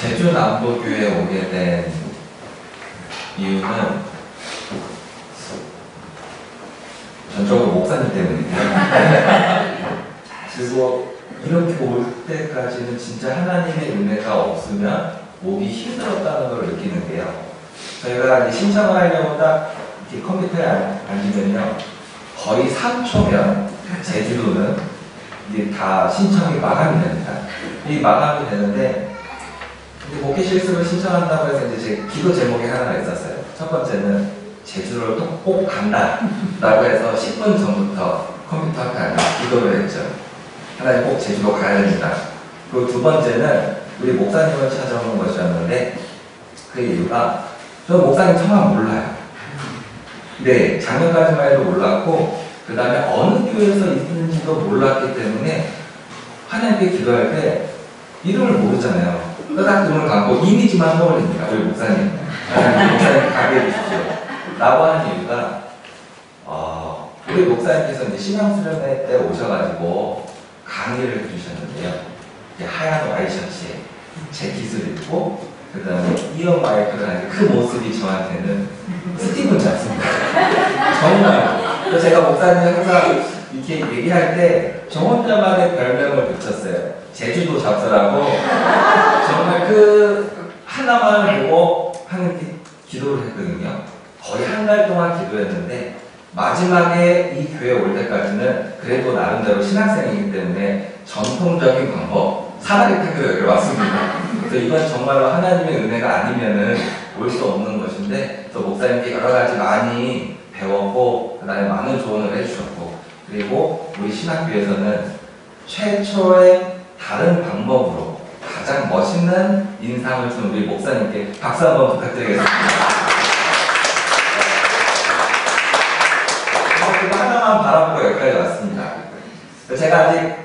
제주 남부교회에 오게 된 이유는 전적으로 목사님 때문입니다. 그리고 이렇게 올 때까지는 진짜 하나님의 은혜가 없으면 오기 힘들었다는 걸 느끼는데요. 저희가 이제 신청을 하려고 딱 이렇게 컴퓨터에 앉으면요, 거의 3초면 제주도는 이제 다 신청이 마감이 됩니다. 이 마감이 되는데, 목회 실습을 신청한다고 해서 이제 제 기도 제목이 하나가 있었어요. 첫 번째는 제주도를 꼭 간다 라고 해서 10분 전부터 컴퓨터 앞에 앉아 기도를 했죠. 하나님 꼭 제주도 가야 됩니다. 그리고 두 번째는 우리 목사님을 찾아오는 것이었는데, 그 이유가 저는 목사님 정말 몰라요. 네, 작년까지만 해도 몰랐고, 그 다음에 어느 교회에서 있는지도 몰랐기 때문에 하나님께 기도할 때 이름을 모르잖아요. 딱 눈을 감고 이미지만 떠올립니다. 우리 목사님. 목사님 가게 해주십시오. 라고 하는 이유가, 우리 목사님께서 이제 신앙수련회 때 오셔가지고 강의를 해주셨는데요. 하얀 와이셔츠에 재킷을 입고, 그 다음에 이어 마이크를 하는 그 모습이 저한테는 스티븐 잡스입니다. 정말. 그래서 제가 목사님 항상 이렇게 얘기할 때 저 혼자만의 별명을 붙였어요. 제주도 잡스라고. 정말 그 하나만을 보고 하는 기도를 했거든요. 거의 한 달 동안 기도했는데, 마지막에 이 교회 올 때까지는 그래도 나름대로 신학생이기 때문에 전통적인 방법, 사다리 타기로 여기 왔습니다. 그래서 이건 정말로 하나님의 은혜가 아니면은 올 수 없는 것인데, 또 목사님께 여러 가지 많이 배웠고, 그 다음에 많은 조언을 해주셨고, 그리고 우리 신학교에서는 최초의 다른 방법으로 가장 멋있는 인상을 준 우리 목사님께 박수 한번 부탁드리겠습니다. 그거 하나만 바라보고 여기까지 왔습니다. 제가 아직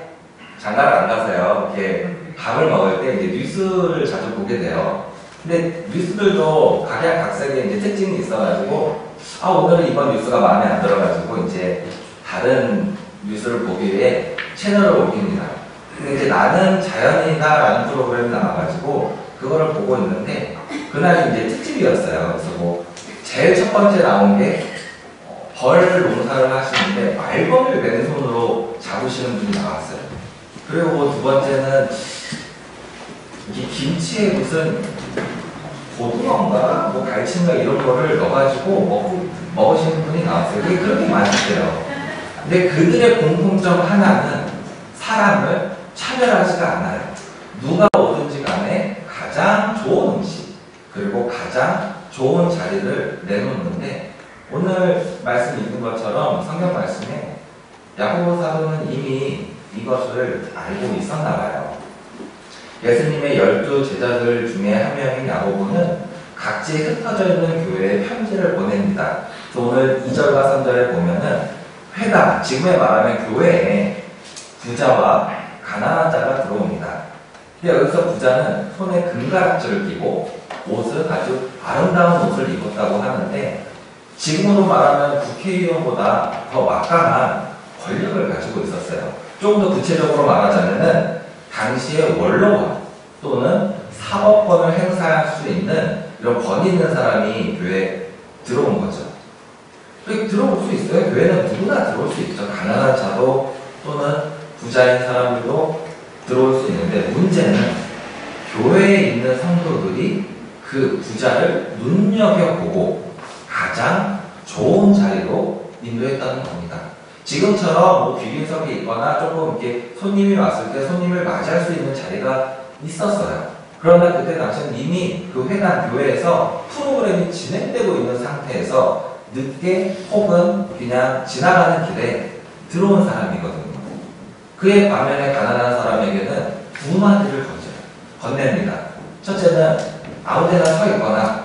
장가를 안 가서요, 이렇게 밥을 먹을 때 이제 뉴스를 자주 보게 돼요. 근데 뉴스들도 각양각색의 이제 특징이 있어가지고, 오늘은 이번 뉴스가 마음에 안 들어가지고 이제 다른 뉴스를 보기 위해 채널을 옮깁니다. 근데 이제 나는 자연이다라는 프로그램이 나와가지고 그거를 보고 있는데, 그날 이제 특집이었어요. 그래서 뭐 제일 첫 번째 나온 게 벌 농사를 하시는데 말벌을 맨손으로 잡으시는 분이 나왔어요. 그리고 뭐 두 번째는 이게 김치에 무슨 고등어인가 뭐 갈치인가 이런 거를 넣어가지고 먹으시는 분이 나왔어요. 그게 그렇게 맛있대요. 근데 그들의 공통점 하나는 사람을 차별하지가 않아요. 누가 오든지 간에 가장 좋은 음식, 그리고 가장 좋은 자리를 내놓는데, 오늘 말씀 읽은 것처럼 성경 말씀에 야고보 사도는 이미 이것을 알고 있었나 봐요. 예수님의 12 제자들 중에 한 명인 야고보는 각지에 흩어져 있는 교회에 편지를 보냅니다. 그래서 오늘 2절과 3절에 보면은 회당, 지금의 말하면 교회에 부자와 가난한 자가 들어옵니다. 근데 여기서 부자는 손에 금가락지를 끼고 옷은 아주 아름다운 옷을 입었다고 하는데, 지금으로 말하면 국회의원보다 더 막강한 권력을 가지고 있었어요. 조금 더 구체적으로 말하자면은 당시의 원로원 또는 사법권을 행사할 수 있는 이런 권위 있는 사람이 교회에 들어온 거죠. 들어올 수 있어요. 교회는 누구나 들어올 수 있죠. 가난한 자도 또는 부자인 사람들도 들어올 수 있는데, 문제는 교회에 있는 성도들이 그 부자를 눈여겨보고 가장 좋은 자리로 인도했다는 겁니다. 지금처럼 뭐 귀빈석이 있거나 조금 이렇게 손님이 왔을 때 손님을 맞이할 수 있는 자리가 있었어요. 그러나 그때 당시에는 이미 그 회관 교회에서 프로그램이 진행되고 있는 상태에서 늦게 혹은 그냥 지나가는 길에 들어온 사람이거든요. 그의 반면에 가난한 사람에게는 두 마디를 건넵니다. 첫째는 아무 데나 서 있거나,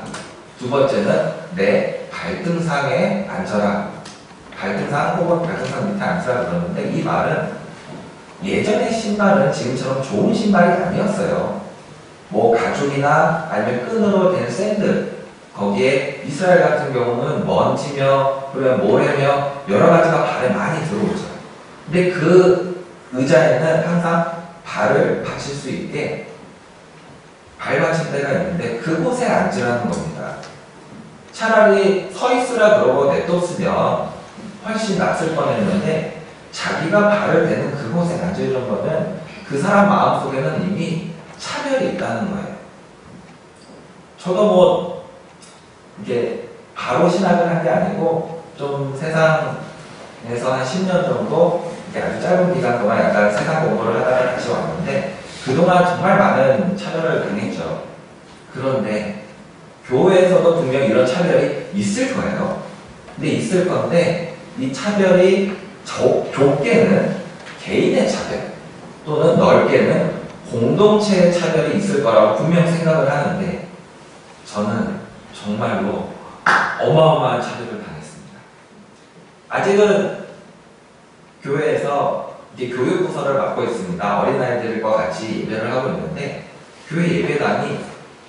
두 번째는 내 발등상에 앉아라. 발등상 혹은 발등상 밑에 앉으라 그러는데, 이 말은 예전의 신발은 지금처럼 좋은 신발이 아니었어요. 뭐 가죽이나 아니면 끈으로 된 샌들, 거기에 이스라엘 같은 경우는 먼지며 그러면 모래며 여러 가지가 발에 많이 들어오죠. 근데 그 의자에는 항상 발을 받칠 수 있게 발받침대가 있는데 그곳에 앉으라는 겁니다. 차라리 서 있으라 그러고 냅뒀으면 훨씬 낫을 뻔했는데 자기가 발을 대는 그곳에 앉으려는 거는 그 사람 마음속에는 이미 차별이 있다는 거예요. 저도 뭐 이게 바로 신학을 한 게 아니고 좀 세상에서 한 10년 정도 아주 짧은 기간 동안 약간 세상 공부를 하다가 다시 왔는데 그동안 정말 많은 차별을 당했죠. 그런데 교회에서도 분명 이런 차별이 있을 거예요. 근데 있을 건데 이 차별이 좁게는 개인의 차별 또는 넓게는 공동체의 차별이 있을 거라고 분명 생각을 하는데 저는 정말로 어마어마한 차별을 당했습니다. 아직은 교회에서 이제 교육부서를 맡고 있습니다. 어린아이들과 같이 예배를 하고 있는데 교회 예배당이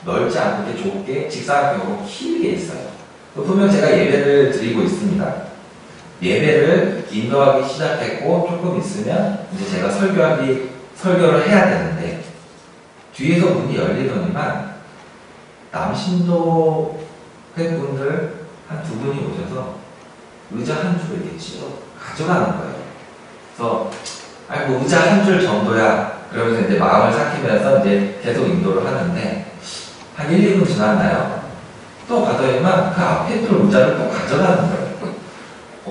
넓지 않게 좁게 직사각형으로 길게 있어요. 분명 제가 예배를 드리고 있습니다. 예배를 인도하기 시작했고 조금 있으면 이제 제가 설교를 해야 되는데 뒤에서 문이 열리더니만 남신도 회분들 한 두 분이 오셔서 의자 한 줄을 이렇게 찢어 가져가는 거예요. 그래서 아니 뭐 의자 한 줄 정도야 그러면서 이제 마음을 삭히면서 이제 계속 인도를 하는데 한 1, 2분 지났나요? 또 가더니만 그 앞에 있던 의자를 또 가져가는 거예요.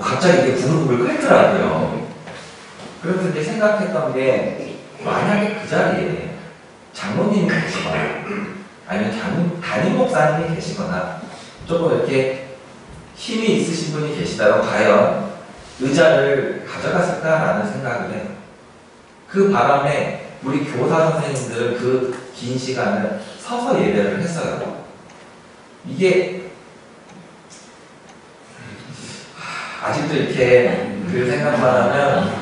갑자기 이게 부글부글 끓더라고요. 그래서 이제 생각했던 게 만약에 그 자리에 장로님이 계시거나 아니면 담임 목사님이 계시거나 조금 이렇게 힘이 있으신 분이 계시다면 과연 의자를 가져갔을까라는 생각을 해요. 그 바람에 우리 교사 선생님들은 그 긴 시간을 서서 예배를 했어요. 이게 아직도 이렇게 그 생각만 하면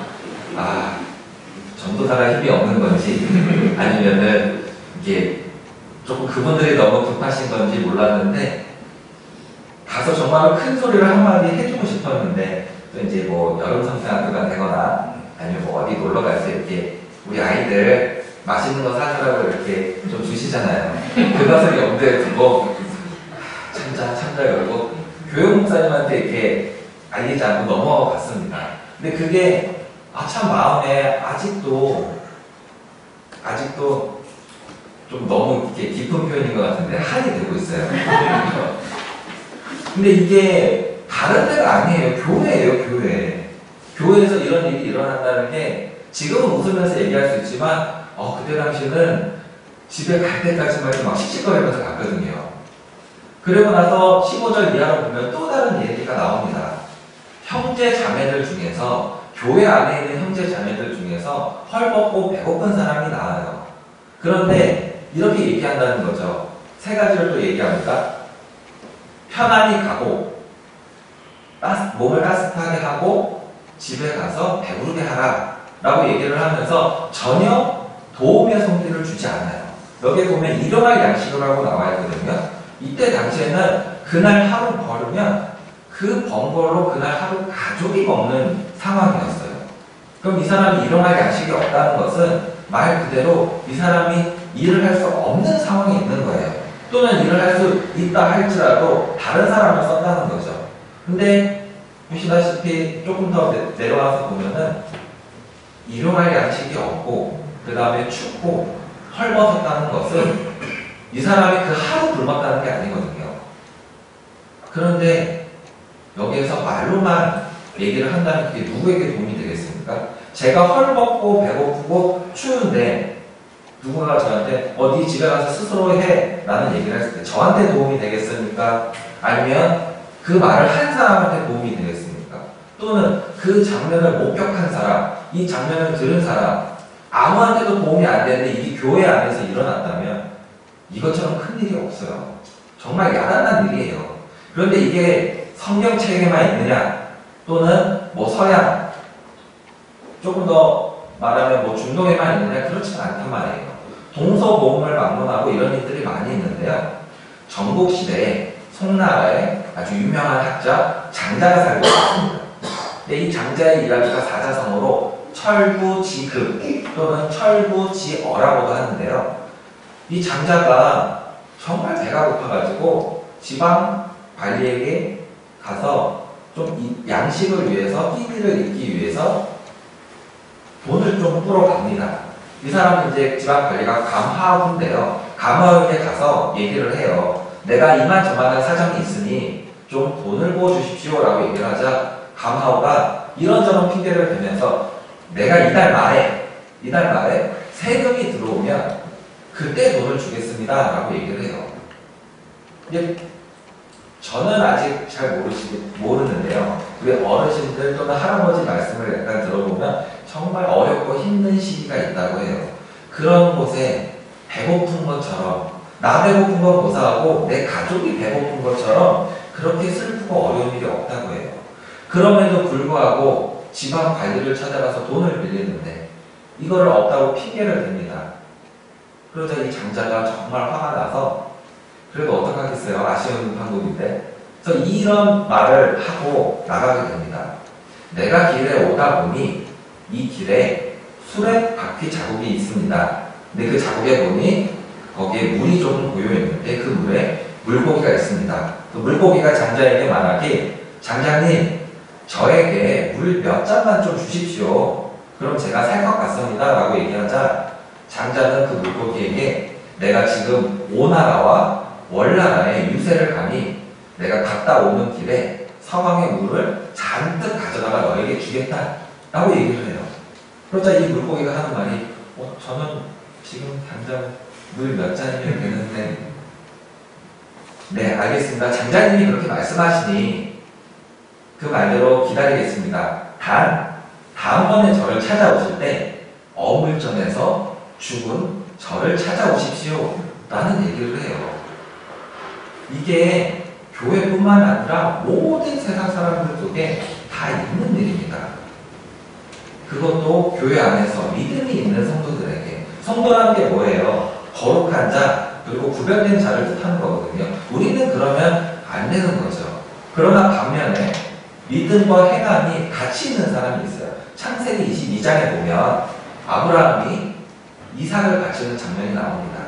전도사가 힘이 없는 건지 아니면은 이게 조금 그분들이 너무 급하신 건지 몰랐는데 가서 정말로 큰 소리를 한마디 해주고 싶었는데 또 이제 뭐 여름 성생학교가 되거나 아니면 뭐 어디 놀러 갈 때 이렇게 우리 아이들 맛있는 거 사주라고 이렇게 좀 주시잖아요. 그것을 염두에 두고 참자 열고 교육 목사님한테 이렇게 알리지 않고 넘어갔습니다. 근데 그게 참 마음에 아직도 좀 너무 이렇게 깊은 표현인 것 같은데 한이 되고 있어요. 근데 이게 다른 데가 아니에요. 교회예요, 교회. 교회에서 이런 일이 일어난다는 게 지금은 웃으면서 얘기할 수 있지만 그때 당시는 집에 갈 때까지만 막 씩씩거리면서 갔거든요. 그리고 나서 15절 이하로 보면 또 다른 얘기가 나옵니다. 형제 자매들 중에서 교회 안에 있는 형제 자매들 중에서 헐벗고 배고픈 사람이 나와요. 그런데 이렇게 얘기한다는 거죠. 세 가지를 또 얘기합니다. 편안히 가고 몸을 따뜻하게 하고 집에 가서 배부르게 하라 라고 얘기를 하면서 전혀 도움의 손길을 주지 않아요. 여기에 보면 일용할 양식이라고 나와 있거든요. 이때 당시에는 그날 하루 벌으면 그 번 걸로 그날 하루 가족이 먹는 상황이었어요. 그럼 이 사람이 일용할 양식이 없다는 것은 말 그대로 이 사람이 일을 할 수 없는 상황이 있는 거예요. 또는 일을 할 수 있다 할지라도 다른 사람을 썼다는 거죠. 근데 보시다시피 조금 더 내려와서 보면은 일용할 양식이 없고 그 다음에 춥고 헐벗었다는 것은 이 사람이 그 하루 굶었다는 게 아니거든요. 그런데 여기에서 말로만 얘기를 한다면 그게 누구에게 도움이 되겠습니까? 제가 헐벗고 배고프고 추운데 누군가 저한테 네 집에 가서 스스로 해 라는 얘기를 했을 때 저한테 도움이 되겠습니까? 아니면 그 말을 한 사람한테 도움이 되겠습니까? 또는 그 장면을 목격한 사람, 이 장면을 들은 사람 아무한테도 도움이 안 되는데 이게 교회 안에서 일어났다면 이것처럼 큰 일이 없어요. 정말 야단난 일이에요. 그런데 이게 성경책에만 있느냐 또는 뭐 서양 조금 더 말하면 뭐 중동에만 있느냐 그렇지는 않단 말이에요. 동서고금을 막론하고 이런 일들이 많이 있는데요. 전국시대에 송나라의 아주 유명한 학자 장자가 살고 있습니다. 근데 이 장자의 이야기가 사자성어로 철부지극 또는 철부지어라고도 하는데요. 이 장자가 정말 배가 고파가지고 지방 관리에게 가서 좀 양식을 위해서, 끼니를 잇기 위해서 돈을 좀 뿌려갑니다. 이 사람은 이제 지방 관리가 감화우인데요. 감화우에 가서 얘기를 해요. 내가 이만저만한 사정이 있으니 좀 돈을 부어주십시오 라고 얘기를 하자 감화우가 이런저런 핑계를 대면서 내가 이달 말에 세금이 들어오면 그때 돈을 주겠습니다 라고 얘기를 해요. 저는 아직 잘 모르는데요. 우리 어르신들 또는 할아버지 말씀을 약간 들어보면 정말 어렵고 힘든 시기가 있다고 해요. 그런 곳에 배고픈 것처럼, 나 배고픈 건 고사하고 내 가족이 배고픈 것처럼 그렇게 슬프고 어려운 일이 없다고 해요. 그럼에도 불구하고 지방 관리를 찾아가서 돈을 빌리는데 이거를 없다고 핑계를 댑니다. 그러자 이 장자가 정말 화가 나서 그래도 어떡하겠어요. 아쉬운 방법인데. 그래서 이런 말을 하고 나가게 됩니다. 내가 길에 오다 보니 이 길에 수레 바퀴 자국이 있습니다. 근데 그 자국에 보니 거기에 물이 조금 고여 있는데 그 물에 물고기가 있습니다. 그 물고기가 장자에게 말하기, 장자님, 저에게 물 몇 잔만 좀 주십시오. 그럼 제가 살 것 같습니다. 라고 얘기하자 장자는 그 물고기에게 내가 지금 오나라와 월나라에 유세를 가니 내가 갔다 오는 길에 서강의 물을 잔뜩 가져다가 너에게 주겠다 라고 얘기를 해요. 그러자 이 물고기가 하는 말이 저는 지금 당장 물 몇 잔이면 되는데 네 알겠습니다. 장자님이 그렇게 말씀하시니 그 말대로 기다리겠습니다. 단 다음번에 저를 찾아오실 때 어물전에서 죽은 저를 찾아오십시오 라는 얘기를 해요. 이게 교회뿐만 아니라 모든 세상 사람들 속에 다 있는 일입니다. 그것도 교회 안에서 믿음이 있는 성도들에게. 성도라는 게 뭐예요? 거룩한 자, 그리고 구별된 자를 뜻하는 거거든요. 우리는 그러면 안 되는 거죠. 그러나 반면에 믿음과 행함이 같이 있는 사람이 있어요. 창세기 22장에 보면 아브라함이 이삭을 바치는 장면이 나옵니다.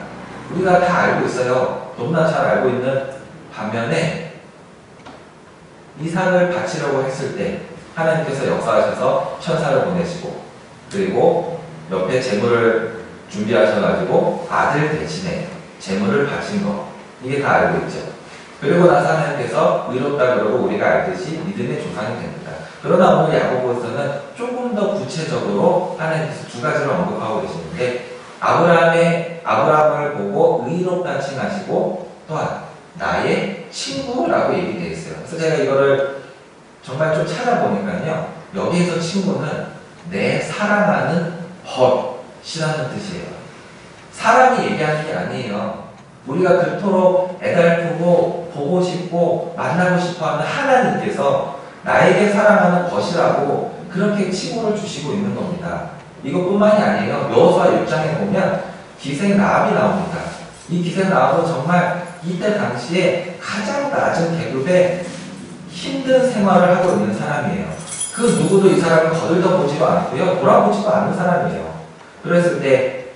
우리가 다 알고 있어요. 너무나 잘 알고 있는 반면에 이삭을 바치려고 했을 때 하나님께서 역사하셔서 천사를 보내시고 그리고 옆에 제물을 준비하셔가지고 아들 대신에 제물을 바친 거 이게 다 알고 있죠. 그리고 나서 하나님께서 의롭다 그러고 우리가 알듯이 믿음의 조상이 됩니다. 그러나 오늘 야고보서는 조금 더 구체적으로 하나님께서 두 가지를 언급하고 계시는데 아브라함을 보고 의롭다 칭하시고 또한 나의 친구라고 얘기되어 있어요. 그래서 제가 이거를 정말 좀 찾아보니까요. 여기에서 친구는 내 사랑하는 벗이라는 뜻이에요. 사람이 얘기하는 게 아니에요. 우리가 그토록 애달프고 보고 싶고 만나고 싶어하는 하나님께서 나에게 사랑하는 벗이라고 그렇게 칭호를 주시고 있는 겁니다. 이것뿐만이 아니에요. 여호수아 6장에 보면 기생 라합이 나옵니다. 이 기생 라합은 정말 이때 당시에 가장 낮은 계급의 힘든 생활을 하고 있는 사람이에요. 그 누구도 이 사람을 거들떠보지도 않고요. 돌아보지도 않는 사람이에요. 그랬을 때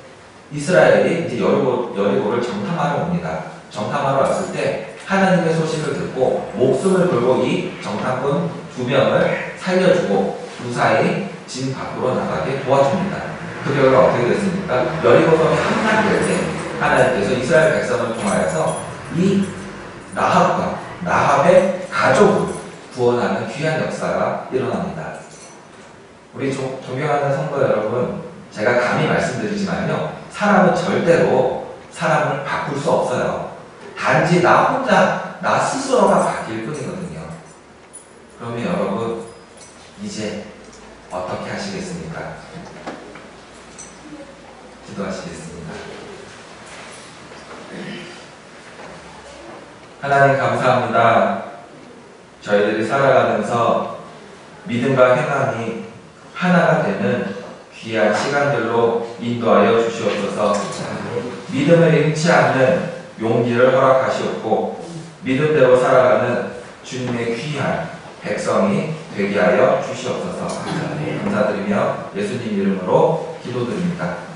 이스라엘이 이제 여리고를 정탐하러 옵니다. 정탐하러 왔을 때 하나님의 소식을 듣고 목숨을 걸고 이 정탐꾼 2명을 살려주고 무사히 진 밖으로 나가게 도와줍니다. 그 결과 어떻게 됐습니까? 여리고성이 함락될 때 하나님께서 이스라엘 백성을 통하여서 이 라합의 가족을 구원하는 귀한 역사가 일어납니다. 우리 존경하는 성도 여러분, 제가 감히 말씀드리지만요, 사람은 절대로 사람을 바꿀 수 없어요. 단지 나 혼자, 나 스스로가 바뀔 뿐이거든요. 그러면 여러분, 이제 어떻게 하시겠습니까? 기도하시겠습니다. 하나님 감사합니다. 저희들이 살아가면서 믿음과 행함이 하나가 되는 귀한 시간들로 인도하여 주시옵소서. 믿음을 잃지 않는 용기를 허락하시옵고 믿음대로 살아가는 주님의 귀한 백성이 되게 하여 주시옵소서. 감사드리며 예수님 이름으로 기도드립니다.